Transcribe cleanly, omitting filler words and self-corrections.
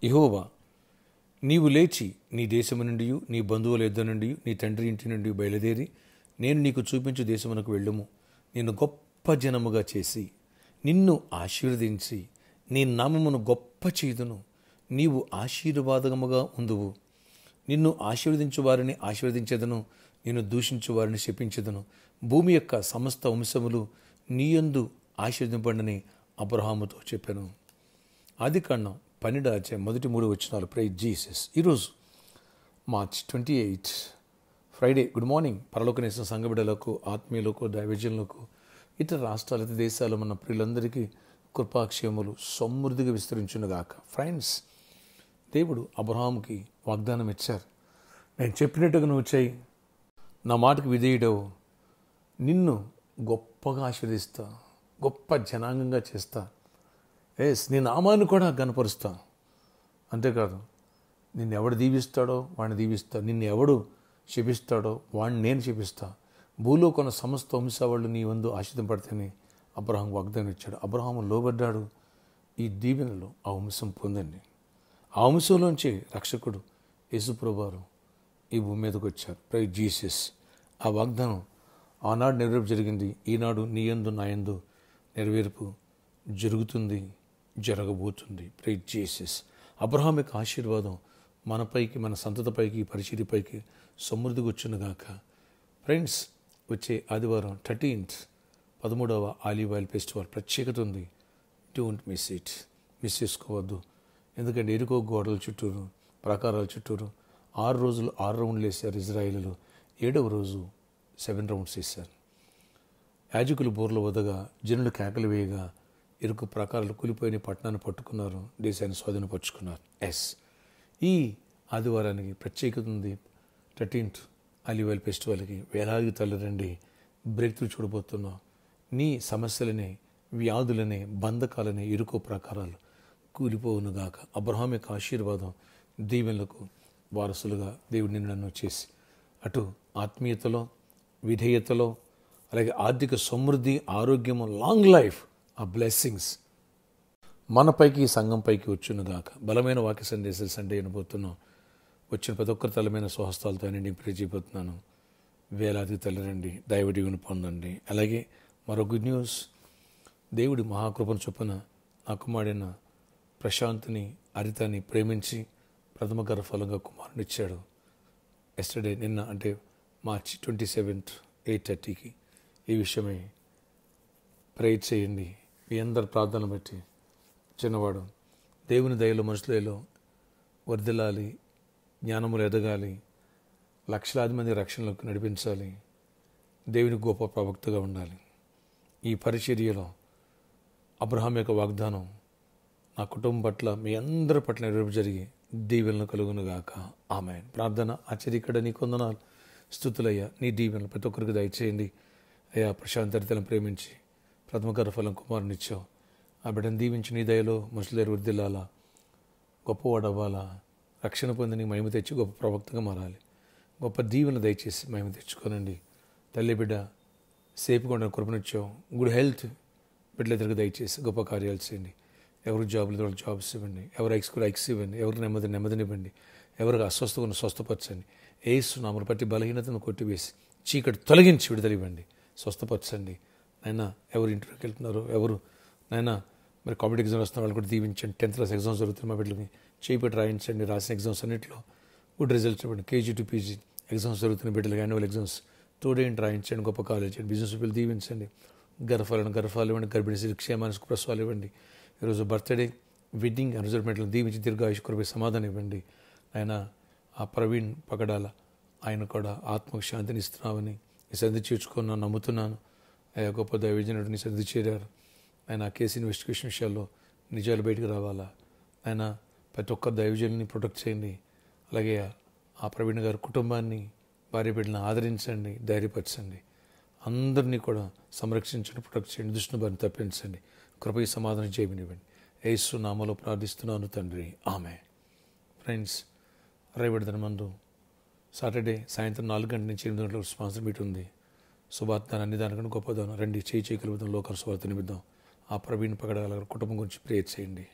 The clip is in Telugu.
యెహోవా, నీవు లేచి నీ దేశము నుండి, నీ బంధువుల యొద్ద నుండి, నీ తండ్రి ఇంటి నుండి బయలుదేరి నేను నీకు చూపించు దేశమునకు వెళ్ళుము. నిన్ను గొప్ప జనముగా చేసి నిన్ను ఆశీర్వదించి నీ నామమును గొప్ప చేయుదును. నీవు ఆశీర్వాదముగా ఉందువు. నిన్ను ఆశీర్వదించు వారిని ఆశీర్వదించెదను, నిన్ను దూషించు వారిని శపించెదను. భూమి యొక్క సమస్త వంశములు నీయందు ఆశీర్వదింపండని అబ్రహాముతో చెప్పాను. ఆదికాండం 12 అధ్యాయం 1-3 వచనాలు. Praise Jesus. ఈరోజు మార్చ్ 28 ఫ్రైడే. Good morning. పరలోకనేసిన సంఘబిడ్డలకు, ఆత్మీయులకు, దైవజనులకు, ఇతర రాష్ట్రాల, ఇతర దేశాలు మన ప్రియులందరికీ కృపాక్షేమములు సమృద్ధిగా విస్తరించునుగాక. ఫ్రెండ్స్, దేవుడు అబ్రహాముకి వాగ్దానం ఇచ్చారు. నేను చెప్పినట్టుగా నువ్వు చేయి, నా మాటకు విధేయుడవు, నిన్ను గొప్పగా ఆశీర్వదిస్తా, గొప్ప జనాంగంగా చేస్తా, నీ నామాన్ని కూడా గణపరుస్తా. అంతేకాదు, నిన్ను ఎవడు దీవిస్తాడో వాడిని దీవిస్తా, నిన్ను ఎవడు శపిస్తాడో వాడిని నేను శపిస్తా. భూలో కొన్న సమస్త వంశావాళ్ళు నీ వందు ఆశీర్వదింపడితేనే అబ్రహాం వాగ్దానం ఇచ్చాడు. అబ్రహాము లోబడ్డాడు. ఈ దీవెనలో ఆ వంశం పొందండి. ఆ వంశంలోంచి రక్షకుడు యేసుప్రభువారు ఈ భూమి మీదకి వచ్చారు. Praise Jesus. ఆ వాగ్దానం ఆనాడు నెరవేర్పు జరిగింది. ఈనాడు నీ యందు నా యందు నెరవేర్పు జరుగుతుంది, జరగబోతుంది. Praise Jesus. అబ్రహాం యొక్క ఆశీర్వాదం మనపైకి, మన సంతతిపైకి, పరిచర్యపైకి సమృద్ధిగా వచ్చునుగాక. ఫ్రెండ్స్, వచ్చే ఆదివారం 13th 13వ ఆలివ్ ఆయిల్ ఫెస్టివల్ ప్రత్యేకత ఉంది. Don't miss it. మిస్ చేసుకోవద్దు. ఎందుకంటే ఎరుకో గోడల చుట్టూరు, ప్రాకారాల చుట్టూరు 6 రోజులు 6 రౌండ్లు వేశారు ఇజ్రాయేలీలు. 7వ రోజు 7 రౌండ్స్ వేశారు. యాజకులు బోర్ల వదగా, జనులు కేకలు వేయగా ఎరుకు ప్రాకారాలు కూలిపోయిన పట్టణాన్ని పట్టుకున్నారు, దేశాన్ని స్వాధీనపరుచుకున్నారు. ఈ ఆదివారానికి ప్రత్యేకత ఉంది. 13th ఆలివ్ ఆయిల్ ఫెస్టివల్కి వేలాది తల్లిరండి. బ్రేక్ త్రూ చూడబోతున్నాం. నీ సమస్యలని, వ్యాధులని, బంధకాలని, ఇరుకో ప్రాకారాలు కూలిపోవునుగాక. అబ్రహాం యొక్క ఆశీర్వాదం, దీవెనలకు వారసులుగా దేవుడు నిన్ను నన్ను చేసి అటు ఆత్మీయతలో, విధేయతలో, అలాగే ఆర్థిక సమృద్ధి, ఆరోగ్యము, లాంగ్ లైఫ్, ఆ బ్లెస్సింగ్స్ మనపైకి, సంఘంపైకి వచ్చునుగాక. బలమైన వాక్య సందేశాలు సండే అనబోతున్నాం. వచ్చిన ప్రతి ఒక్కరి తలమైన స్వహస్తాలతో నేను ప్రే చేయబోతున్నాను. వేలాది తల్లిరండి, దైవదీవుని పొందండి. అలాగే మరో గుడ్ న్యూస్. దేవుడి మహాకృపను చొప్పున నా కుమారుడైన ప్రశాంత్ని, అరితని ప్రేమించి ప్రథమ గర్భఫలంగా కుమారుని ఇచ్చాడు. ఎస్టర్డే, నిన్న, అంటే మార్చి 27th 8:30కి ఈ విషయమై ప్రేయర్ చేయండి. మీ అందరి ప్రార్థన బట్టి చిన్నవాడు దేవుని దయలో, మనుషులలో వర్ధిల్లాలి, జ్ఞానములు ఎదగాలి, లక్షలాది మంది రక్షణలోకి నడిపించాలి, దేవుని గొప్ప ప్రవక్తగా ఉండాలి. ఈ పరిచర్యలో అబ్రహాం యొక్క వాగ్దానం నా కుటుంబం పట్ల, మీ అందరి పట్ల నెరవేర్పు జరిగి దీవెనలు కలుగునుగాక. ఆమేన్. ప్రార్థన. ఆశ్చర్యకడ నీ కొందనాలు, స్తుతులయ్యా. నీ దీవెనలు ప్రతి ఒక్కరికి దయచేయండి అయ్యా. ప్రశాంత్ హరితలను ప్రేమించి ప్రథమ గర్భఫలం కుమారుని ఇచ్చావు. ఆ బిడ్డను దీవించి నీ దయలో మనుషుల వృద్ధిల్లాలా, గొప్పవాడవ్వాలా, రక్షణ పొంది నీ మహిమ తెచ్చి గొప్ప ప్రవక్తగా మారాలి. గొప్ప దీవెన దయచేసి మహిమ తెచ్చుకోనండి. తల్లి బిడ్డ సేపుకొండ కృపనిచ్చావు. గుడ్ హెల్త్ బిడ్డల దగ్గర దయచేసి గొప్ప కార్యాలు చేయండి. ఎవరు జాబులు వాళ్ళకి జాబ్స్ ఇవ్వండి. ఎవరు ఐక్స్ ఇవ్వండి. ఎవరికి నెమ్మదినివ్వండి. ఎవరికి అస్వస్థతను స్వస్థపరచండి. యేసు నామమును బట్టి బలహీనతను కొట్టివేసి చీకటి తొలగించి విడుదల ఇవ్వండి. స్వస్థపరచండి నైనా. ఎవరు ఇంటర్వ్యూకి వెళ్తున్నారో, ఎవరు నైనా మరి కాంపిటేటివ్ ఎగ్జామ్స్ వస్తున్న వాళ్ళు కూడా దీవించండి. 10th క్లాస్ ఎగ్జామ్స్ జరుగుతున్న మా బిడ్డలకి చేయిపెట్టి రాయించండి. రాసిన ఎగ్జామ్స్ అన్నింటిలో గుడ్ రిజల్ట్స్ ఇవ్వండి. KG to PG ఎగ్జామ్స్ జరుగుతున్న బిడ్డలకి యాన్యువల్ ఎగ్జామ్స్ తోడేంటి రాయించండి. గొప్ప కాలేజ్ అండి, బిజినెస్ పీపుల్ దీవించండి. గర్భాలు ఇవ్వండి. గర్భిణీ క్షేమానికి ప్రసవాలు ఇవ్వండి. ఈరోజు బర్త్డే, వెడ్డింగ్ అనౌన్స్మెంట్లను దీవించి దీర్ఘాయుష్ కొరపై సమాధానం ఇవ్వండి. ఆయన ఆ ప్రవీణ్ పగడాల, ఆయన కూడా ఆత్మకు శాంతిని ఇస్తున్నామని నీ సన్నిధి చేర్చుకున్నాను, నమ్ముతున్నాను. అయ్యా గొప్ప దైవజనుడు నీ సన్నిధి చేరారు. ఆయన ఆ కేసు ఇన్వెస్టిగేషన్ విషయాల్లో నిజాలు బయటకు రావాలా. ఆయన ప్రతి ఒక్క దైవజనుని ప్రొటెక్ట్ చేయండి. అలాగే ఆ ప్రవీణ్ గారి కుటుంబాన్ని, భార్య బిడ్డలను ఆదరించండి, ధైర్యపరచండి. అందరినీ కూడా సంరక్షించండి, ప్రొటెక్ట్ చేయండి. దుష్టుని బారిన తప్పించండి. కృపై సమాధానం చేయమనివ్వండి. యేసు నామములో ప్రార్థిస్తున్నాను తండ్రి, ఆమేన్. ఫ్రెండ్స్, రేపటి మందు సాటర్డే సాయంత్రం 4 గంటల నుంచి 8 గంటలకు స్పాన్సర్ మీట్ ఉంది. శుభార్తన అన్ని దానికంటే గొప్పదానం రండి. చేయి కలుపుదాం, లోకాల స్వార్థ నిమిద్దాం. ఆ ప్రవీణ్ పగడాల కుటుంబం గురించి ప్రేయర్ చేయండి.